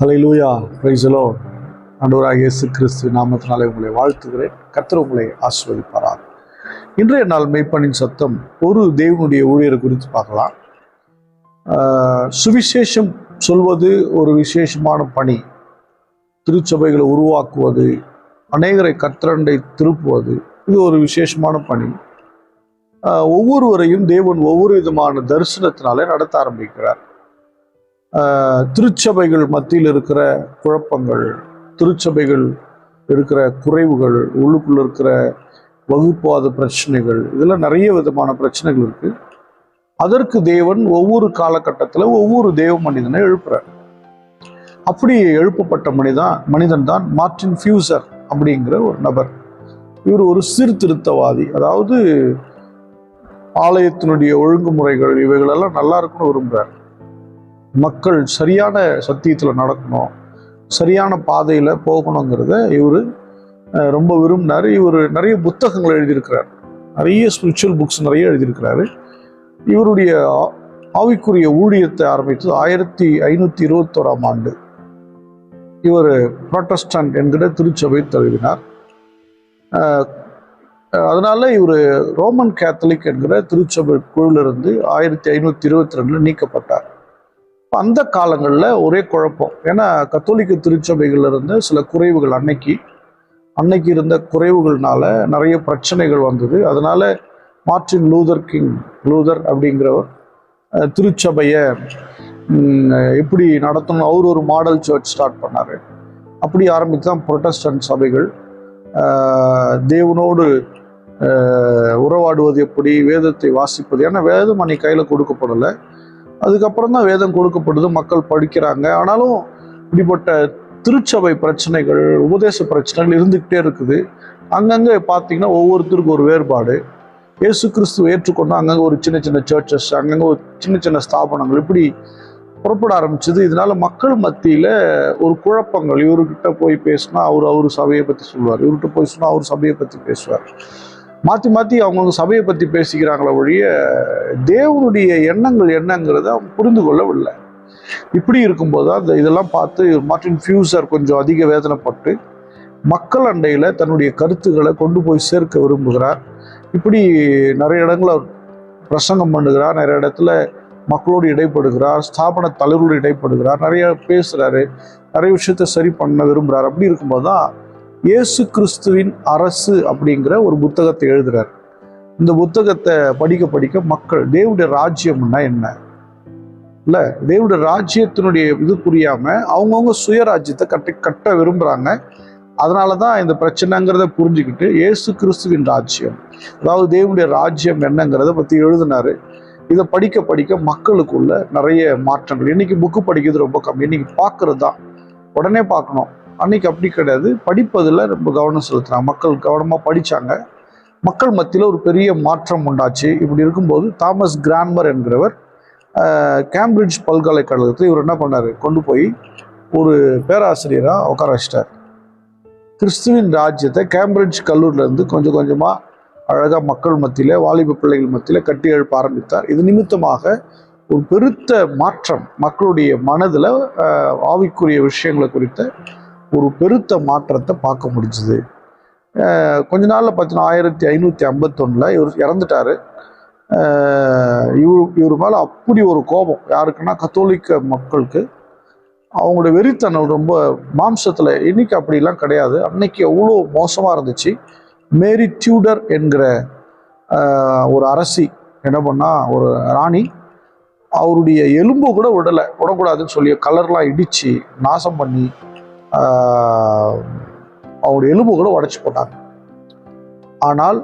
Hallelujah, praise the Lord. ஆண்டவராகிய இயேசு கிறிஸ்து நாமத்தினாலே உங்களை வாழ்த்துகிறேன். கர்த்தர் உங்களை ஆசீர்வதிப்பாராக. இன்றைய நாள் மெய்ப்பனின் சத்தம் ஒரு தேவனுடைய ஊழியரை குறித்து பார்க்கலாம். சுவிசேஷம் சொல்வது ஒரு விசேஷமான பணி. திருச்சபைகளை உருவாக்குவது, அநேகரை கர்த்தரண்டை திருப்புவது, இது ஒரு விசேஷமான பணி. ஒவ்வொருவரையும் தேவன் ஒவ்வொரு விதமான தரிசனத்தினாலே நடத்த ஆரம்பிக்கிறார். திருச்சபைகள் மத்தியில் இருக்கிற குழப்பங்கள், திருச்சபைகள் இருக்கிற குறைவுகள், உள்ளுக்குள்ள இருக்கிற வகுப்பாத பிரச்சனைகள், இதெல்லாம் நிறைய விதமான பிரச்சனைகள் இருக்கு. அதற்கு தேவன் ஒவ்வொரு காலகட்டத்தில் ஒவ்வொரு தேவ மனிதனை எழுப்புறார். அப்படி எழுப்பப்பட்ட மனிதன் தான் மார்ட்டின் ஃபியூசர் அப்படிங்கிற ஒரு நபர். இவர் ஒரு சீர்திருத்தவாதி. அதாவது ஆலயத்தினுடைய ஒழுங்குமுறைகள் இவைகளெல்லாம் நல்லா இருக்குன்னு விரும்புகிறார். மக்கள் சரியான சத்தியத்தில் நடக்கணும், சரியான பாதையில் போகணுங்கிறத இவர் ரொம்ப விரும்பினார். இவர் நிறைய புத்தகங்கள் எழுதியிருக்கிறார், நிறைய ஸ்பிரிச்சுவல் புக்ஸ் நிறைய எழுதியிருக்கிறாரு. இவருடைய ஆவிக்குரிய ஊழியத்தை ஆரம்பித்தது 1521ஆம் ஆண்டு. இவர் புராட்டஸ்டன்ட் என்கிற திருச்சபை தழுவினார். அதனால இவர் ரோமன் கேத்தலிக் என்கிற திருச்சபை குழுவிலிருந்து 1522 நீக்கப்பட்டார். அந்த காலங்களில் ஒரே குழப்பம். ஏன்னா கத்தோலிக்க திருச்சபைகள் இருந்த சில குறைவுகள், அன்னைக்கு இருந்த குறைவுகள்னால நிறைய பிரச்சனைகள் வந்தது. அதனால மார்ட்டின் லூதர் அப்படிங்கிறவர் திருச்சபையை எப்படி நடத்தணும், அவர் ஒரு மாடல் சர்ச் ஸ்டார்ட் பண்ணார். அப்படி ஆரம்பித்து தான் புரொட்டஸ்டன்ட் சபைகள் தேவனோடு உறவாடுவது எப்படி, வேதத்தை வாசிப்பது. ஏன்னா வேதம் அன்னைக்கு கையில் கொடுக்கப்படலை, அதுக்கப்புறம் தான் வேதம் கொடுக்கப்படுது, மக்கள் படிக்கிறாங்க. ஆனாலும் இப்படிப்பட்ட திருச்சபை பிரச்சனைகள், உபதேச பிரச்சனைகள் இருந்துக்கிட்டே இருக்குது. அங்கங்கே பார்த்தீங்கன்னா ஒவ்வொருத்தருக்கும் ஒரு வேறுபாடு. இயேசு கிறிஸ்துவை ஏற்றுக்கொண்டு அங்கங்கே ஒரு சின்ன சின்ன சர்ச்சஸ், அங்கங்கே ஒரு சின்ன சின்ன ஸ்தாபனங்கள் இப்படி புறப்பட ஆரம்பிச்சது. இதனால மக்கள் மத்தியில் ஒரு குழப்பங்கள். இவர்கிட்ட போய் பேசினா அவர் சபையை பற்றி சொல்லுவார், இவர்கிட்ட போய் சொன்னால் அவர் சபையை பற்றி பேசுவார். மாற்றி அவங்கவுங்க சபையை பற்றி பேசிக்கிறாங்களே ஒழிய தேவனுடைய எண்ணங்கள் என்னங்கிறத அவங்க புரிந்து கொள்ளவில்லை. இப்படி இருக்கும்போது தான் இதெல்லாம் பார்த்து மார்ட்டின் ஃபியூசர் கொஞ்சம் அதிக வேதனைப்பட்டு மக்கள் அண்டையில் தன்னுடைய கருத்துக்களை கொண்டு போய் சேர்க்க விரும்புகிறார். இப்படி நிறைய இடங்கள் அவர் பிரசங்கம் பண்ணுகிறார், நிறைய இடத்துல மக்களோடு இடைப்படுகிறார், ஸ்தாபன தலைவரோடு இடைப்படுகிறார், நிறைய பேசுகிறாரு, நிறைய விஷயத்த சரி பண்ண விரும்புகிறார். அப்படி இருக்கும்போது தான் இயேசு கிறிஸ்துவின் அரசு அப்படிங்கிற ஒரு புத்தகத்தை எழுதுறார். இந்த புத்தகத்தை படிக்க மக்கள் தேவனுடைய ராஜ்யம்னா என்ன, இல்லை தேவனுடைய ராஜ்யத்தினுடைய இது புரியாமல் அவங்கவுங்க சுயராஜ்யத்தை கட்ட விரும்புகிறாங்க. அதனால தான் இந்த பிரச்சனைங்கிறத புரிஞ்சுக்கிட்டு இயேசு கிறிஸ்துவின் ராஜ்யம், அதாவது தேவனுடைய ராஜ்யம் என்னங்கிறத பற்றி எழுதினார். இதை படிக்க மக்களுக்குள்ள நிறைய மாற்றங்கள். இன்னைக்கு புக்கு படிக்கிறது ரொம்ப கம்மி, இன்னைக்கு பார்க்கறது தான், உடனே பார்க்கணும். அன்னைக்கு அப்படி கிடையாது, படிப்பதில் ரொம்ப கவனம் செலுத்துறாங்க. மக்கள் கவனமாக படித்தாங்க, மக்கள் மத்தியில் ஒரு பெரிய மாற்றம் உண்டாச்சு. இப்படி இருக்கும்போது தாமஸ் கிரான்மர் என்கிறவர் கேம்பிரிட்ஜ் பல்கலைக்கழகத்தில் இவர் என்ன பண்ணார், கொண்டு போய் ஒரு பேராசிரியராக உட்கார வச்சிட்டார். கிறிஸ்துவின் ராஜ்யத்தை கேம்பிரிட்ஜ் கல்லூரியிலேருந்து கொஞ்சம் கொஞ்சமாக அழகாக மக்கள் மத்தியில், வாலிப பிள்ளைகள் மத்தியில் கட்டி எழுப்ப ஆரம்பித்தார். இது நிமித்தமாக ஒரு பெருத்த மாற்றம் மக்களுடைய மனதில் ஆவிக்குரிய விஷயங்களை குறித்த ஒரு பெருத்த மாற்றத்தை பார்க்க முடிஞ்சுது. கொஞ்ச நாளில் பார்த்தீங்கன்னா 1551 இவர் இறந்துட்டார். இவர் மேலே அப்படி ஒரு கோபம் யாருக்குன்னா கத்தோலிக்க மக்களுக்கு. அவங்களோட வெறித்தனம் ரொம்ப மாம்சத்தில். இன்னைக்கு அப்படிலாம் கிடையாது, அன்னைக்கு அவ்வளோ மோசமாக இருந்துச்சு. மேரி டியூடர் என்கிற ஒரு அரசி என்ன பண்ணா, ஒரு ராணி, அவருடைய எலும்பு கூட விடக்கூடாதுன்னு சொல்லி கலர்லாம் இடித்து நாசம் பண்ணி அவருடைய எலும்பு கூட உடைச்சி போட்டாங்க. ஆனால்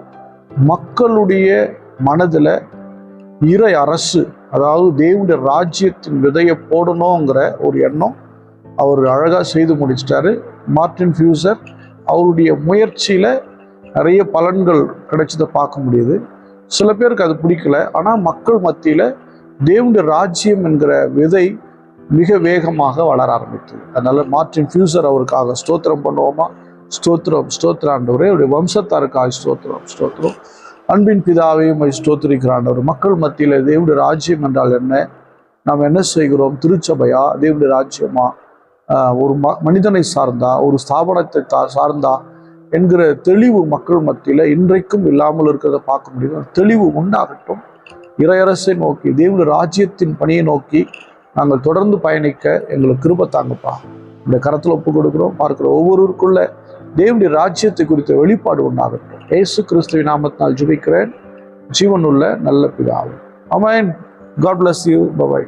மக்களுடைய மனதில் இறை அரசு, அதாவது தேவனுடைய ராஜ்யத்தின் விதையை போடணுங்கிற ஒரு எண்ணம் அவர் அழகாக செய்து முடிச்சிட்டாரு. மார்ட்டின் ஃபியூசர் அவருடைய முயற்சியில் நிறைய பலன்கள் கிடைச்சதை பார்க்க முடியுது. சில பேருக்கு அது பிடிக்கல, ஆனால் மக்கள் மத்தியில் தேவனுடைய ராஜ்யம் என்கிற விதை மிக வேகமாக வளர ஆரம்பித்தது. அதனால மார்ட்டின் ஃபியூசர் அவருக்காக ஸ்தோத்திரம் பண்ணுவோமா? ஸ்தோத்திரம் ஆண்டவரே, அவருடைய வம்சத்தாருக்காக ஸ்தோத்திரம். அன்பின் பிதாவையும் ஸ்தோத்திரிக்கிற ஆண்டவர். மக்கள் மத்தியில் தேவனுடைய ராஜ்யம் என்றால் என்ன, நாம் என்ன செய்கிறோம்? திருச்சபையா, தேவனுடைய ராஜ்யமா? ஒரு மனிதனை சார்ந்தா, ஒரு ஸ்தாபனத்தை சார்ந்தா என்கிற தெளிவு மக்கள் மத்தியில் இன்றைக்கும் இல்லாமல் இருக்கிறத பார்க்க முடியும். தெளிவு உண்டாகட்டும். இறையரசை நோக்கி, தேவனுடைய ராஜ்யத்தின் பணியை நோக்கி நாங்கள் தொடர்ந்து பயணிக்க எங்களுக்கு கிருபை தாங்கப்பா. இந்த கரத்தில் ஒப்பு கொடுக்குறோம். பார்க்குற ஒவ்வொருவருக்குள்ள தேவனுடைய ராஜ்யத்தை குறித்த வெளிப்பாடு உண்டாகட்டும். இயேசு கிறிஸ்துவின் நாமத்தினால் ஜெபிக்கிறேன், ஜீவனுள்ள நல்ல பிதாவே. ஆமென். God bless you. Bye bye.